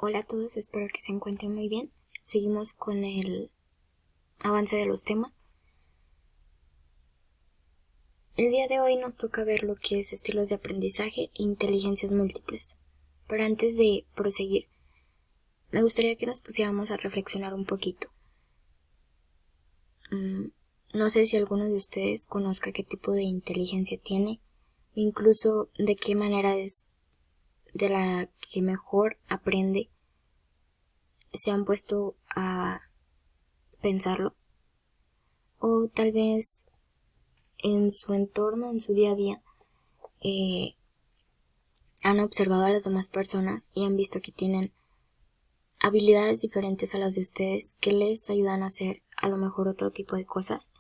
Hola a todos, espero que se encuentren muy bien. Seguimos con el avance de los temas. El día de hoy nos toca ver lo que es estilos de aprendizaje e inteligencias múltiples. Pero antes de proseguir, me gustaría que nos pusiéramos a reflexionar un poquito. No sé si alguno de ustedes conozca qué tipo de inteligencia tiene, o incluso de qué manera es de la que mejor aprende. ¿Se han puesto a pensarlo? O tal vez en su entorno, en su día a día, han observado a las demás personas y han visto que tienen habilidades diferentes a las de ustedes que les ayudan a hacer a lo mejor otro tipo de cosas.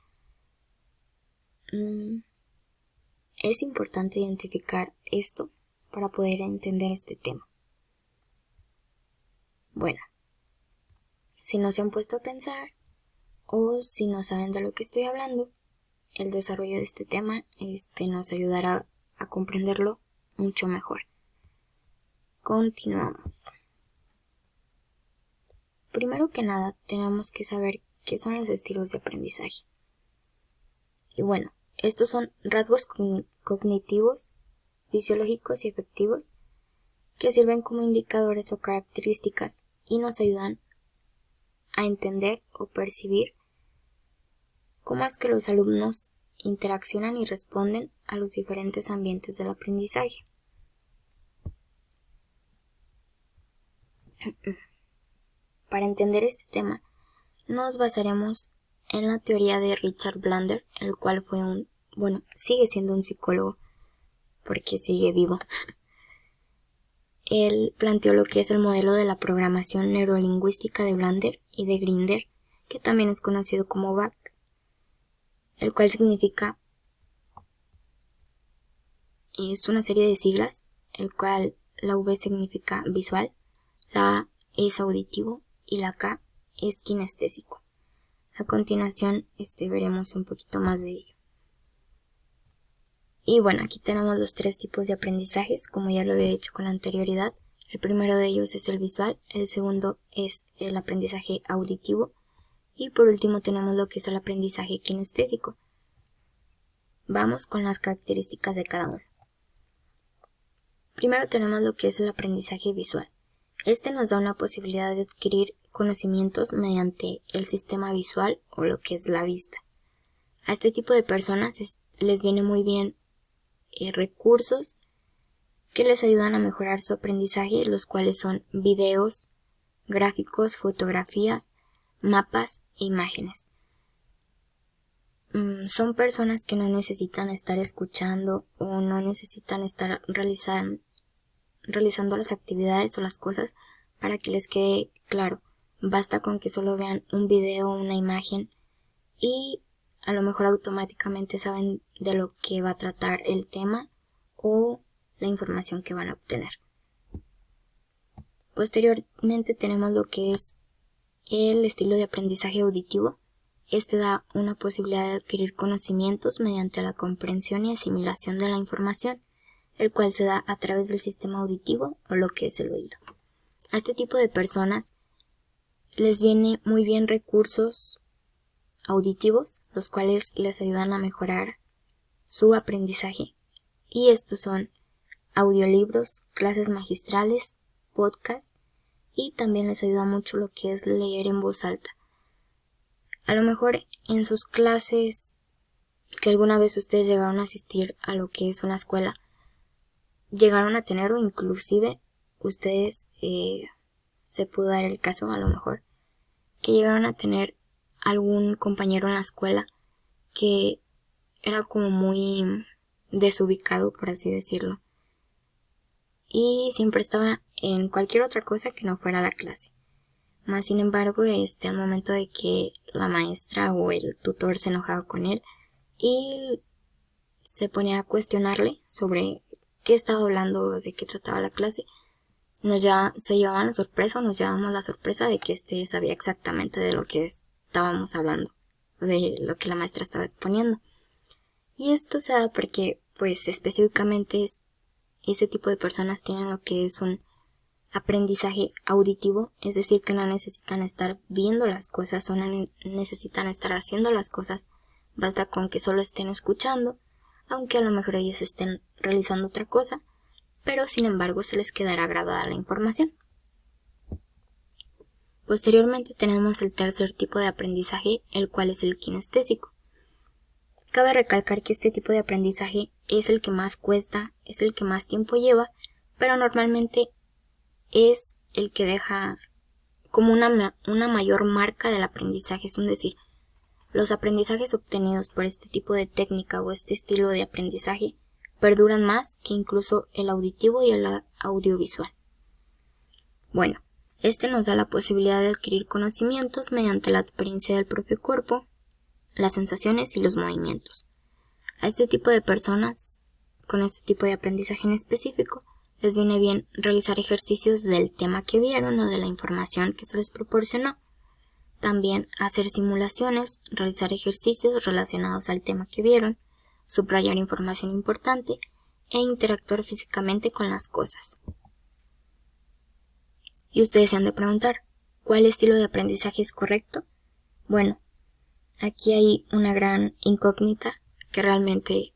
Es importante identificar esto para poder entender este tema. Bueno, si no se han puesto a pensar o si no saben de lo que estoy hablando, el desarrollo de este tema nos ayudará a comprenderlo mucho mejor. Continuamos. Primero que nada, tenemos que saber qué son los estilos de aprendizaje. Y bueno, estos son rasgos cognitivos, fisiológicos y afectivos que sirven como indicadores o características y nos ayudan a entender o percibir cómo es que los alumnos interaccionan y responden a los diferentes ambientes del aprendizaje. Para entender este tema, nos basaremos en la teoría de Richard Bandler, el cual fue sigue siendo un psicólogo, porque sigue vivo. Él planteó lo que es el modelo de la programación neurolingüística de Bandler y de Grinder, que también es conocido como BAC, el cual significa, es una serie de siglas, el cual la V significa visual, la A es auditivo y la K es kinestésico. A continuación, veremos un poquito más de ello. Y bueno, aquí tenemos los 3 tipos de aprendizajes, como ya lo había hecho con anterioridad. El primero de ellos es el visual, el segundo es el aprendizaje auditivo y por último tenemos lo que es el aprendizaje kinestésico. Vamos con las características de cada uno. Primero tenemos lo que es el aprendizaje visual. Este nos da una posibilidad de adquirir conocimientos mediante el sistema visual o lo que es la vista. A este tipo de personas les viene muy bien recursos que les ayudan a mejorar su aprendizaje, los cuales son videos, gráficos, fotografías, mapas e imágenes. Son personas que no necesitan estar escuchando o no necesitan estar realizando las actividades o las cosas para que les quede claro. Basta con que solo vean un video o una imagen y a lo mejor automáticamente saben de lo que va a tratar el tema o la información que van a obtener. Posteriormente tenemos lo que es el estilo de aprendizaje auditivo. Este da una posibilidad de adquirir conocimientos mediante la comprensión y asimilación de la información, el cual se da a través del sistema auditivo o lo que es el oído. A este tipo de personas les viene muy bien recursos auditivos, los cuales les ayudan a mejorar su aprendizaje. Y estos son audiolibros, clases magistrales, podcasts y también les ayuda mucho lo que es leer en voz alta. A lo mejor en sus clases que alguna vez ustedes llegaron a asistir a lo que es una escuela, llegaron a tener o inclusive ustedes se pudo dar el caso a lo mejor que llegaron a tener algún compañero en la escuela que era como muy desubicado, por así decirlo, y siempre estaba en cualquier otra cosa que no fuera la clase. Más sin embargo, al momento de que la maestra o el tutor se enojaba con él y se ponía a cuestionarle sobre qué estaba hablando, de qué trataba la clase, se llevaban la sorpresa o nos llevábamos la sorpresa de que sabía exactamente de lo que estábamos hablando, de lo que la maestra estaba exponiendo. Y esto se da porque, pues, específicamente ese tipo de personas tienen lo que es un aprendizaje auditivo, es decir, que no necesitan estar viendo las cosas o no necesitan estar haciendo las cosas, basta con que solo estén escuchando, aunque a lo mejor ellos estén realizando otra cosa, pero sin embargo se les quedará grabada la información. Posteriormente tenemos el tercer tipo de aprendizaje, el cual es el kinestésico. Cabe recalcar que este tipo de aprendizaje es el que más cuesta, es el que más tiempo lleva, pero normalmente es el que deja como una mayor marca del aprendizaje, es decir, los aprendizajes obtenidos por este tipo de técnica o este estilo de aprendizaje perduran más que incluso el auditivo y el audiovisual. Bueno, este nos da la posibilidad de adquirir conocimientos mediante la experiencia del propio cuerpo, las sensaciones y los movimientos. A este tipo de personas, con este tipo de aprendizaje en específico, les viene bien realizar ejercicios del tema que vieron o de la información que se les proporcionó. También hacer simulaciones, realizar ejercicios relacionados al tema que vieron, subrayar información importante e interactuar físicamente con las cosas. Y ustedes se han de preguntar, ¿cuál estilo de aprendizaje es correcto? Bueno, aquí hay una gran incógnita que realmente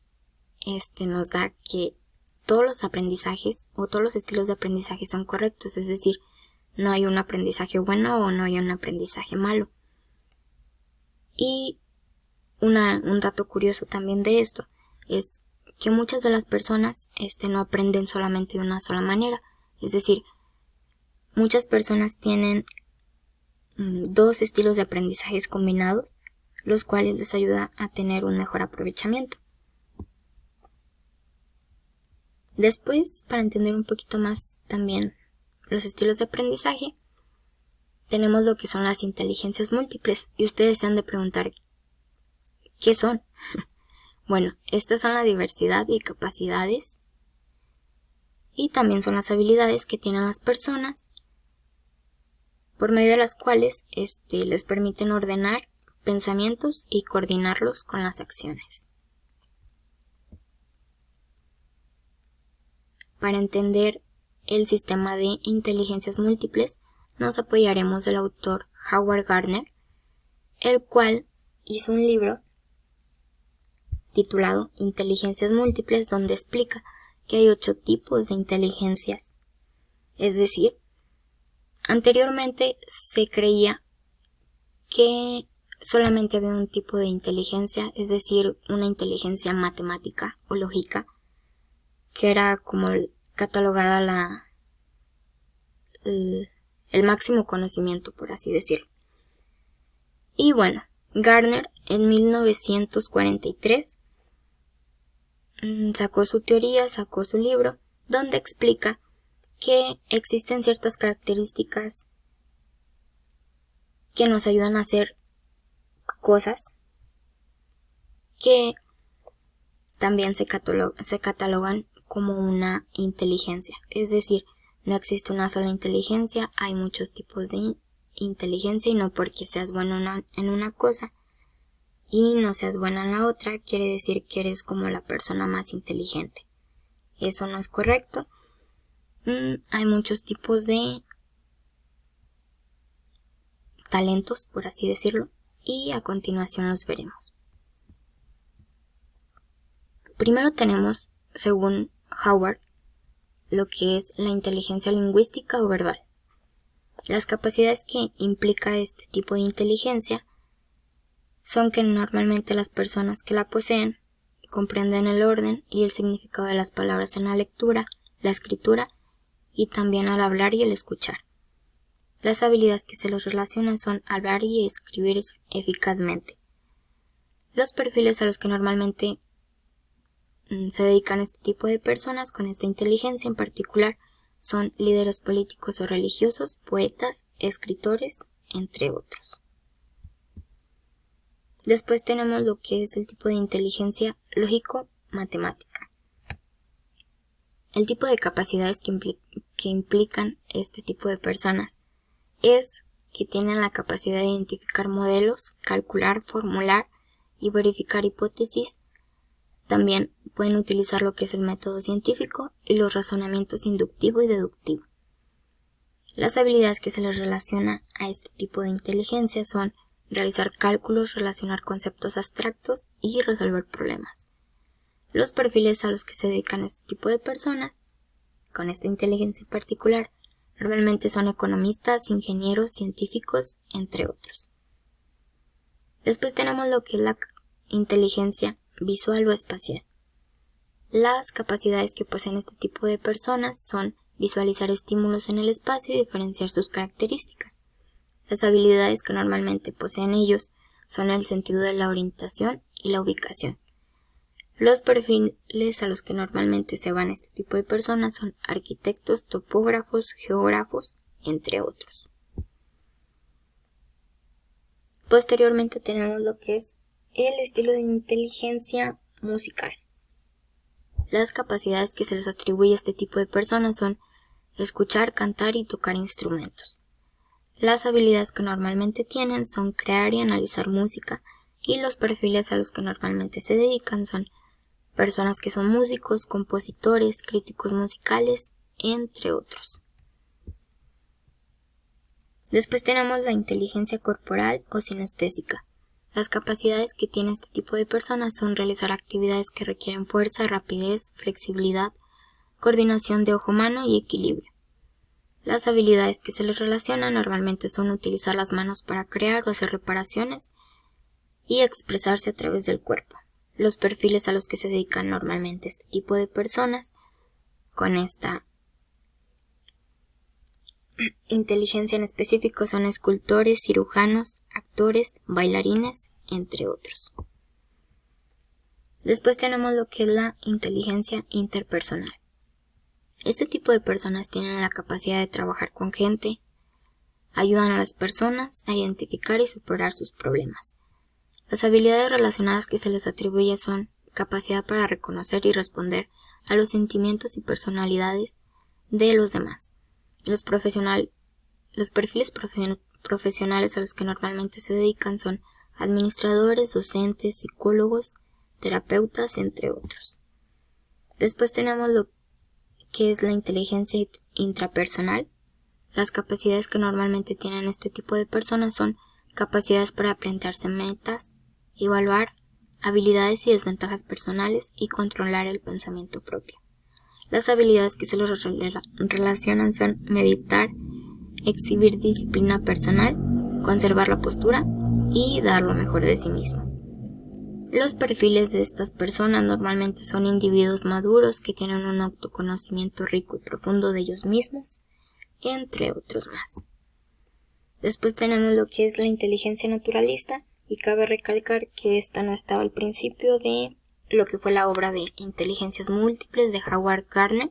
nos da que todos los aprendizajes o todos los estilos de aprendizaje son correctos, es decir, no hay un aprendizaje bueno o no hay un aprendizaje malo. Y un dato curioso también de esto es que muchas de las personas no aprenden solamente de una sola manera, es decir, muchas personas tienen dos estilos de aprendizajes combinados, los cuales les ayuda a tener un mejor aprovechamiento. Después, para entender un poquito más también los estilos de aprendizaje, tenemos lo que son las inteligencias múltiples, y ustedes se han de preguntar, ¿qué son? Bueno, estas son la diversidad de capacidades y también son las habilidades que tienen las personas, por medio de las cuales les permiten ordenar pensamientos y coordinarlos con las acciones. Para entender el sistema de inteligencias múltiples, nos apoyaremos del autor Howard Gardner, el cual hizo un libro titulado Inteligencias Múltiples, donde explica que hay 8 tipos de inteligencias. Es decir, anteriormente se creía que solamente había un tipo de inteligencia, es decir, una inteligencia matemática o lógica, que era como catalogada el máximo conocimiento, por así decirlo. Y bueno, Gardner en 1943 sacó su teoría, sacó su libro, donde explica que existen ciertas características que nos ayudan a hacer cosas que también se catalogan como una inteligencia. Es decir, no existe una sola inteligencia, hay muchos tipos de inteligencia y no porque seas bueno en una cosa y no seas buena en la otra, quiere decir que eres como la persona más inteligente. Eso no es correcto. Hay muchos tipos de talentos, por así decirlo, y a continuación los veremos. Primero tenemos, según Howard, lo que es la inteligencia lingüística o verbal. Las capacidades que implica este tipo de inteligencia son que normalmente las personas que la poseen comprenden el orden y el significado de las palabras en la lectura, la escritura y también al hablar y el escuchar. Las habilidades que se les relacionan son hablar y escribir eficazmente. Los perfiles a los que normalmente se dedican este tipo de personas con esta inteligencia en particular son líderes políticos o religiosos, poetas, escritores, entre otros. Después tenemos lo que es el tipo de inteligencia lógico-matemática. El tipo de capacidades que implican este tipo de personas es que tienen la capacidad de identificar modelos, calcular, formular y verificar hipótesis. También pueden utilizar lo que es el método científico y los razonamientos inductivo y deductivo. Las habilidades que se les relaciona a este tipo de inteligencia son realizar cálculos, relacionar conceptos abstractos y resolver problemas. Los perfiles a los que se dedican este tipo de personas, con esta inteligencia en particular, normalmente son economistas, ingenieros, científicos, entre otros. Después tenemos lo que es la inteligencia visual o espacial. Las capacidades que poseen este tipo de personas son visualizar estímulos en el espacio y diferenciar sus características. Las habilidades que normalmente poseen ellos son el sentido de la orientación y la ubicación. Los perfiles a los que normalmente se van este tipo de personas son arquitectos, topógrafos, geógrafos, entre otros. Posteriormente tenemos lo que es el estilo de inteligencia musical. Las capacidades que se les atribuye a este tipo de personas son escuchar, cantar y tocar instrumentos. Las habilidades que normalmente tienen son crear y analizar música, y los perfiles a los que normalmente se dedican son personas que son músicos, compositores, críticos musicales, entre otros. Después tenemos la inteligencia corporal o sinestésica. Las capacidades que tiene este tipo de personas son realizar actividades que requieren fuerza, rapidez, flexibilidad, coordinación de ojo-mano y equilibrio. Las habilidades que se les relacionan normalmente son utilizar las manos para crear o hacer reparaciones y expresarse a través del cuerpo. Los perfiles a los que se dedican normalmente este tipo de personas con esta inteligencia en específico son escultores, cirujanos, actores, bailarines, entre otros. Después tenemos lo que es la inteligencia interpersonal. Este tipo de personas tienen la capacidad de trabajar con gente, ayudan a las personas a identificar y superar sus problemas. Las habilidades relacionadas que se les atribuye son capacidad para reconocer y responder a los sentimientos y personalidades de los demás. Los perfiles profesionales a los que normalmente se dedican son administradores, docentes, psicólogos, terapeutas, entre otros. Después tenemos lo que es la inteligencia intrapersonal. Las capacidades que normalmente tienen este tipo de personas son capacidades para plantearse metas, evaluar habilidades y desventajas personales y controlar el pensamiento propio. Las habilidades que se les relacionan son meditar, exhibir disciplina personal, conservar la postura y dar lo mejor de sí mismo. Los perfiles de estas personas normalmente son individuos maduros que tienen un autoconocimiento rico y profundo de ellos mismos, entre otros más. Después tenemos lo que es la inteligencia naturalista, y cabe recalcar que esta no estaba al principio de lo que fue la obra de Inteligencias Múltiples de Howard Gardner,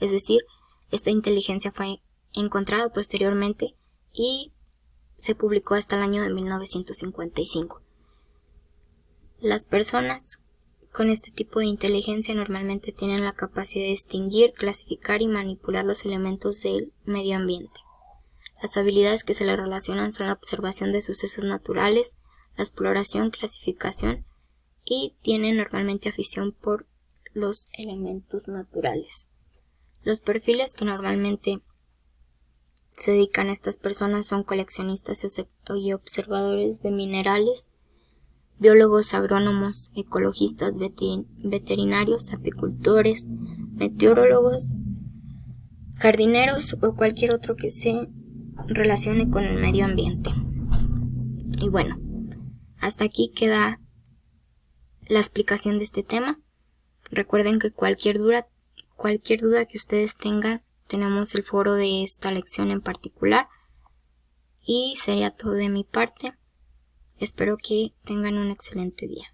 es decir, esta inteligencia fue encontrada posteriormente y se publicó hasta el año de 1955. Las personas con este tipo de inteligencia normalmente tienen la capacidad de distinguir, clasificar y manipular los elementos del medio ambiente. Las habilidades que se le relacionan son la observación de sucesos naturales, la exploración, clasificación y tienen normalmente afición por los elementos naturales. Los perfiles que normalmente se dedican a estas personas son coleccionistas y observadores de minerales, biólogos, agrónomos, ecologistas, veterinarios, apicultores, meteorólogos, jardineros o cualquier otro que se relacione con el medio ambiente. Y bueno, hasta aquí queda la explicación de este tema. Recuerden que cualquier duda que ustedes tengan, tenemos el foro de esta lección en particular. Y sería todo de mi parte. Espero que tengan un excelente día.